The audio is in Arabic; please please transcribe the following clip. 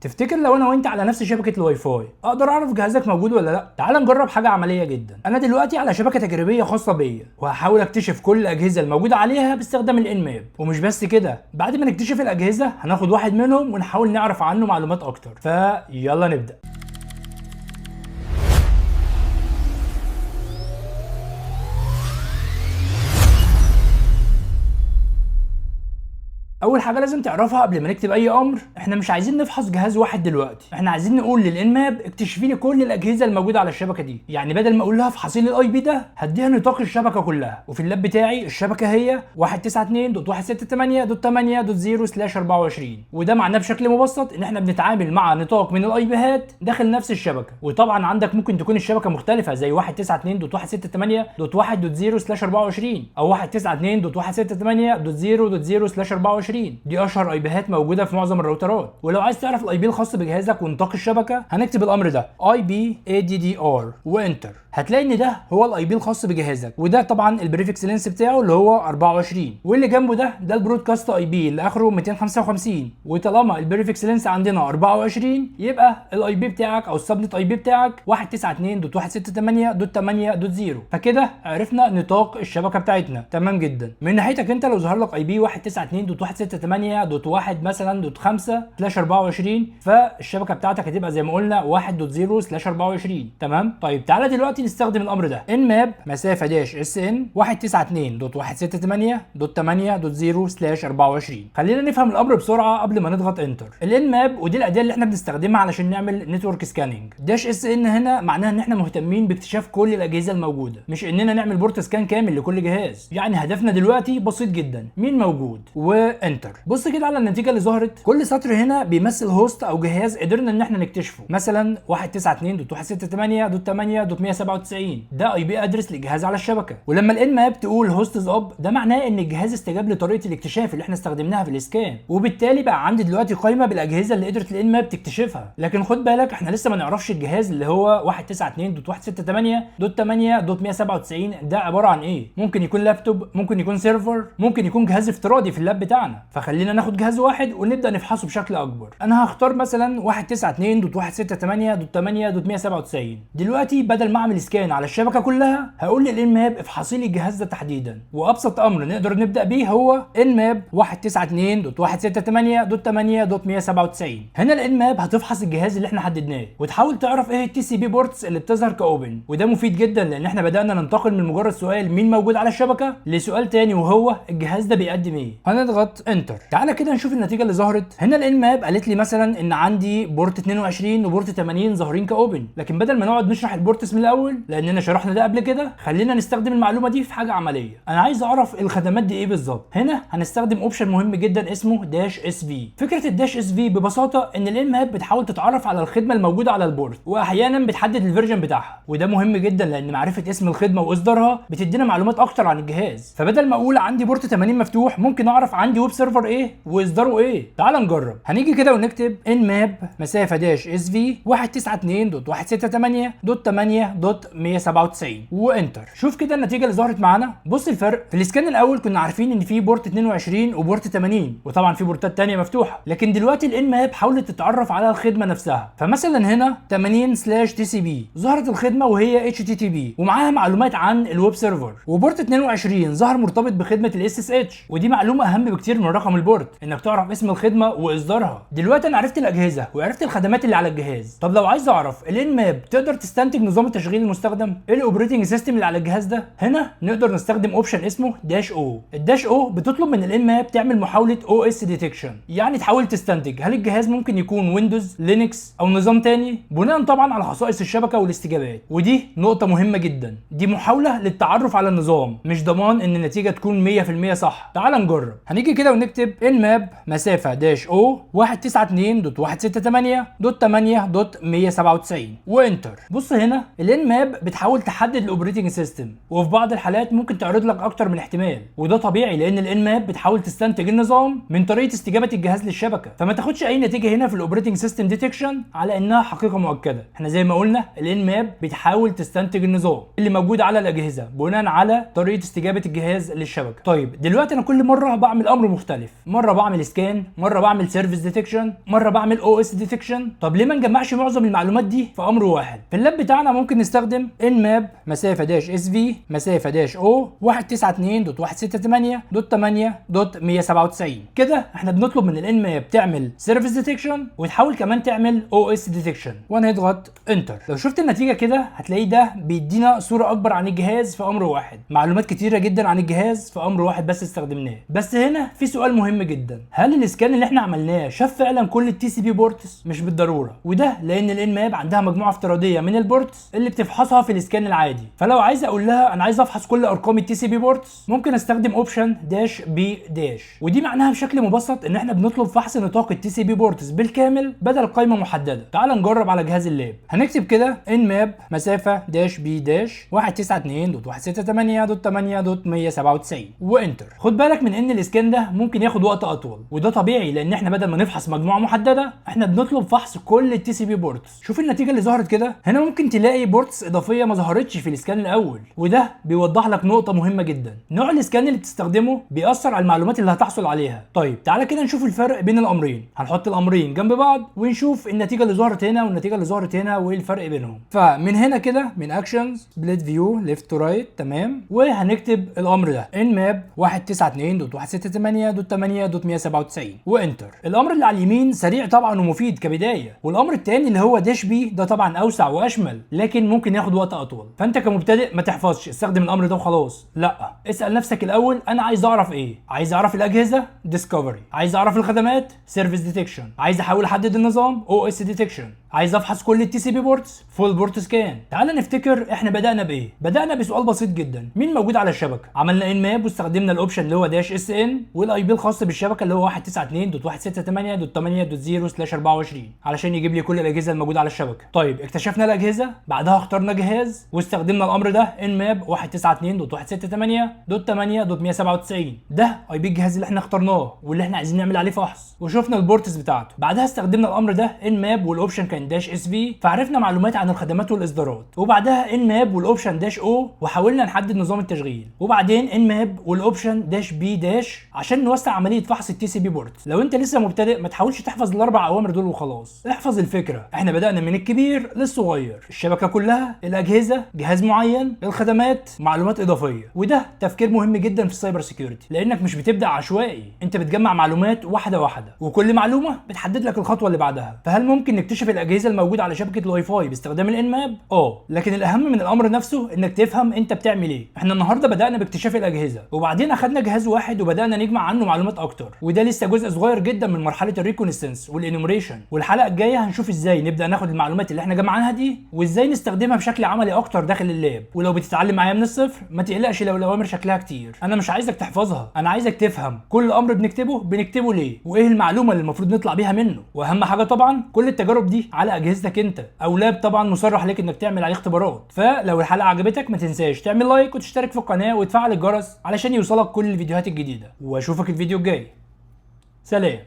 تفتكر لو انا وانت على نفس شبكه الواي فاي اقدر اعرف جهازك موجود ولا لا؟ تعال نجرب حاجه عمليه جدا. انا دلوقتي على شبكه تجريبيه خاصه بيا وهحاول اكتشف كل الاجهزه الموجوده عليها باستخدام الانماب. ومش بس كده، بعد ما نكتشف الاجهزه هناخد واحد منهم ونحاول نعرف عنه معلومات اكتر. فيلا نبدا. اول حاجه لازم تعرفها قبل ما نكتب اي امر، احنا مش عايزين نفحص جهاز واحد دلوقتي، احنا عايزين نقول للانماب اكتشفي لي كل الاجهزه الموجوده على الشبكه دي. يعني بدل ما اقول لها افحصي لي الاي بي ده، هديها نطاق الشبكه كلها. وفي اللاب بتاعي الشبكه هي 192.168.8.0/24، وده معناه بشكل مبسط ان احنا بنتعامل مع نطاق من الاي بيهات داخل نفس الشبكه. وطبعا عندك ممكن تكون الشبكه مختلفه زي 192.168.1.0/24 او 192.168.0.0/24. دي اشهر اي بيهات موجوده في معظم الراوترات. ولو عايز تعرف الاي بي الخاص بجهازك ونطاق الشبكه، هنكتب الامر ده IPADDR وانتر. هتلاقي ان ده هو الاي بي الخاص بجهازك، وده طبعا البريفكس لينس بتاعه اللي هو 24، واللي جنبه ده البرودكاست اي بي اللي اخره 255. وطالما البريفكس لينس عندنا 24 يبقى الاي بي بتاعك او السبنت اي بي بتاعك 192.168.8.0. فكده عرفنا نطاق الشبكه بتاعتنا. تمام جدا. من ناحيتك انت لو ظهر لك اي بي 192.168.1 مثلا .5/24، فالشبكه بتاعتك هتبقى زي ما قلنا 1.0/24. تمام. طيب تعالى دلوقتي نستخدم الامر ده nmap مسافه داش sn 192.168.8.0/24. خلينا نفهم الامر بسرعه قبل ما نضغط انتر. الnmap ودي الاداه اللي احنا بنستخدمها علشان نعمل نتورك سكاننج. داش sn هنا معناها ان احنا مهتمين باكتشاف كل الاجهزه الموجوده، مش اننا نعمل بورت سكان كامل لكل جهاز. يعني هدفنا دلوقتي بسيط جدا، مين موجود وانتر. بص كده على النتيجه اللي ظهرت. كل سطر هنا بيمثل هوست او جهاز قدرنا ان احنا نكتشفه. مثلا 192.168.8.197 ده اي بي ادرس لجهاز على الشبكه. ولما الانماب تقول هوستز اب، ده معناه ان الجهاز استجاب لطريقه الاكتشاف اللي احنا استخدمناها في الاسكان، وبالتالي بقى عندي دلوقتي قائمه بالاجهزه اللي قدرت الانماب تكتشفها. لكن خد بالك احنا لسه ما نعرفش الجهاز اللي هو 192.168.8.197 ده عباره عن ايه. ممكن يكون لابتوب، ممكن يكون سيرفر، ممكن يكون جهاز افتراضي في اللاب بتاعنا. فخلينا ناخد جهاز واحد ونبدا نفحصه بشكل اكبر. انا هختار مثلا 192.168.8.197. دلوقتي بدل ما اعمل سكان على الشبكه كلها، هقول للانماب افحصي لي الجهاز ده تحديدا. وابسط امر نقدر نبدا بيه هو انماب 192.168.8.197. هنا الانماب هتفحص الجهاز اللي احنا حددناه وتحاول تعرف ايه التي سي بي بورتس اللي بتظهر كاوبن. وده مفيد جدا لان احنا بدانا ننتقل من مجرد سؤال مين موجود على الشبكه لسؤال تاني وهو الجهاز ده بيقدم ايه. هنضغط انتر. تعالى كده نشوف النتيجه اللي ظهرت. هنا الانماب قالت لي مثلا ان عندي بورت 22 وبورت 80 ظاهرين كاوبن. لكن بدل ما نقعد نشرح البورتس من الاول لاننا شرحنا ده قبل كده، خلينا نستخدم المعلومه دي في حاجه عمليه. انا عايز اعرف الخدمات دي ايه بالظبط. هنا هنستخدم اوبشن مهم جدا اسمه داش اس في. فكره الداش اس في ببساطه ان الانماب بتحاول تتعرف على الخدمه الموجوده على البورت، واحيانا بتحدد الفيرجن بتاعها. وده مهم جدا لان معرفه اسم الخدمه واصدارها بتدينا معلومات اكتر عن الجهاز. فبدل ما اقول عندي بورت 80 مفتوح، ممكن اعرف عندي ويب سيرفر ايه واصداره ايه. تعال نجرب. هنيجي كده ونكتب nmap مسافه داش اس في 192.168.8.197 وانتر. شوف كده النتيجه اللي ظهرت معانا. بص الفرق. في الاسكان الاول كنا عارفين ان في بورت 22 وبورت 80، وطبعا في بورتات تانية مفتوحه. لكن دلوقتي الانماب حاولت تتعرف على الخدمه نفسها. فمثلا هنا 80/TCP ظهرت الخدمه وهي HTTP ومعاها معلومات عن الويب سيرفر. وبورت 22 ظهر مرتبط بخدمه الاس اس اتش، ودي معلومه اهم بكتير من رقم البورت، انك تعرف اسم الخدمه واصدارها. دلوقتي انا عرفت الاجهزه وعرفت الخدمات اللي على الجهاز. طب لو عايز اعرف الانماب تقدر تستنتج نظام التشغيل المستخدم، ايه الاوبريتنج سيستم اللي على الجهاز ده، هنا نقدر نستخدم اوبشن اسمه داش او. الداش او بتطلب من الانماب تعمل محاوله او اس ديتكشن، يعني تحاول تستنتج هل الجهاز ممكن يكون ويندوز، لينكس او نظام تاني، بناء طبعا على خصائص الشبكه والاستجابات. ودي نقطه مهمه جدا، دي محاوله للتعرف على النظام، مش ضمان ان النتيجه تكون 100% صح. تعال نجرب. هنيجي كده ونكتب nmap مسافه داش او 192.168.8.197 وانتر. بص هنا الانماب بتحاول تحدد الاوبريتنج سيستم، وفي بعض الحالات ممكن تعرض لك اكتر من احتمال، وده طبيعي لان الانماب بتحاول تستنتج النظام من طريقه استجابه الجهاز للشبكه. فما تاخدش اي نتيجه هنا في الاوبريتنج سيستم ديتكشن على انها حقيقه مؤكده. احنا زي ما قلنا الانماب بتحاول تستنتج النظام اللي موجود على الاجهزه بناء على طريقه استجابه الجهاز للشبكه. طيب دلوقتي انا كل مره بعمل امر مختلف، مره بعمل سكان، مره بعمل سيرفيس ديتكشن، مره بعمل او اس ديتكشن. طب ليه ما نجمعش معظم المعلومات دي في امر واحد؟ في اللاب بتاعنا ممكن نستخدم ان ماب مسافه داش اس في مسافه داش او 192.168.8.197. كده احنا بنطلب من الان ماب تعمل سيرفيس ديتكشن وتحاول كمان تعمل او اس ديتكشن، وهنضغط انتر. لو شفت النتيجه كده هتلاقي ده بيدينا صوره اكبر عن الجهاز في امر واحد، معلومات كتيره جدا عن الجهاز في امر واحد بس استخدمناه. بس هنا في سؤال مهم جدا، هل الاسكان اللي احنا عملناه شاف فعلا كل التي سي بي بورتس؟ مش بالضروره، وده لان الان ماب عندها مجموعه افتراضيه من البورتس اللي بتفحصها في الاسكان العادي. فلو عايز اقول لها انا عايز افحص كل ارقام التي سي بي بورتس ممكن استخدم اوبشن داش بي داش، ودي معناها بشكل مبسط ان احنا بنطلب فحص نطاق التي سي بي بورتس بالكامل بدل قائمه محدده. تعال نجرب على جهاز اللاب. هنكتب كده ان ماب مسافه داش بي داش 192.168.8.197 وانتر. خد بالك من ان الاسكان ده ممكن ياخد وقت اطول، وده طبيعي لان احنا بدل ما نفحص مجموعه محدده احنا بنطلب فحص كل التي سي بي بورتس. شوف النتيجه اللي ظهرت كده. هنا ممكن تلاقي بورتس اضافيه ما ظهرتش في الاسكان الاول، وده بيوضح لك نقطه مهمه جدا، نوع الاسكان اللي بتستخدمه بيأثر على المعلومات اللي هتحصل عليها. طيب تعالى كده نشوف الفرق بين الامرين. هنحط الامرين جنب بعض ونشوف النتيجه اللي ظهرت هنا والنتيجه اللي ظهرت هنا وايه الفرق بينهم. فمن هنا كده من اكشنز سبليت فيو ليفت تو رايت، تمام، وهنكتب الامر ده ان ماب 192.168.8.197 وانتر. الامر اللي على اليمين سريع طبعا ومفيد كبدايه، والامر الثاني اللي هو داش بي ده طبعا اوسع واشمل لكن ممكن ياخد وقت اطول. فانت كمبتدئ ما تحفظش، استخدم الامر ده وخلاص، لا، اسال نفسك الاول انا عايز اعرف ايه. عايز اعرف الاجهزه ديسكفري، عايز اعرف الخدمات سيرفيس ديتكشن، عايز احاول احدد النظام او اس ديتكشن، عايز افحص كل التي سي بي بورتس فول بورت سكان. تعال نفتكر احنا بدانا بايه. بدانا بسؤال بسيط جدا، مين موجود على الشبكه؟ عملنا ان ماب واستخدمنا الاوبشن اللي هو داش اس ان والاي بي الخاص بالشبكه اللي هو 192.168.8.0/24 علشان يجيب لي كل الاجهزه الموجوده على الشبكه. طيب اكتشفنا الاجهزه، بعدها اخترنا جهاز واستخدمنا الامر ده ان ماب 192.168.8.197. ده اي بي الجهاز اللي احنا اخترناه واللي احنا عايزين نعمل عليه فحص، وشفنا البورتس بتاعته. بعدها استخدمنا الامر ده ان ماب والاوبشن كان داش اس في، فعرفنا معلومات عن الخدمات والاصدارات. وبعدها ان ماب والاوبشن داش او وحاولنا نحدد نظام التشغيل. وبعدين ان ماب والاوبشن داش بي داش عشان نوسع عمليه فحص التي سي بي بورت. لو انت لسه مبتدئ ما تحاولش تحفظ الاربع اوامر دول وخلاص، احفظ الفكره. احنا بدانا من الكبير للصغير، الشبكه كلها، الاجهزه، جهاز معين، الخدمات، معلومات اضافيه. وده تفكير مهم جدا في السايبر سيكيورتي، لانك مش بتبدا عشوائي، انت بتجمع معلومات واحده واحده، وكل معلومه بتحدد لك الخطوه اللي بعدها. فهل ممكن نكتشف الاجهزه الموجوده على شبكه الواي فاي باستخدام الان ماب؟ لكن الاهم من الامر نفسه انك تفهم انت بتعمل ايه. احنا النهارده بدانا باكتشاف الاجهزه، وبعدين اخدنا جهاز واحد وبدانا نجمع عنه معلومات اكتر، وده لسه جزء صغير جدا من مرحله الريكونستنس والانيموريشن. والحلقه الجايه هنشوف ازاي نبدا ناخد المعلومات اللي احنا جمعناها دي وازاي نستخدمها بشكل عملي اكتر داخل اللاب. ولو بتتعلم معايا من الصفر ما تقلقش لو الاوامر شكلها كتير، انا مش عايزك تحفظها، انا عايزك تفهم كل امر بنكتبه ليه، وايه المعلومه اللي المفروض نطلع بيها منه. واهم حاجه طبعا كل التجارب دي على اجهزتك انت، او لاب طبعا مصرح لك انك تعمل عليه اختبارات. فلو الحلقه عجبتك ما تنساش تعمل لايك وتشترك في القناه وتفعل الجرس علشان يوصلك كل الفيديوهات الجديده، واشوفك الفيديو الجاي. سلام.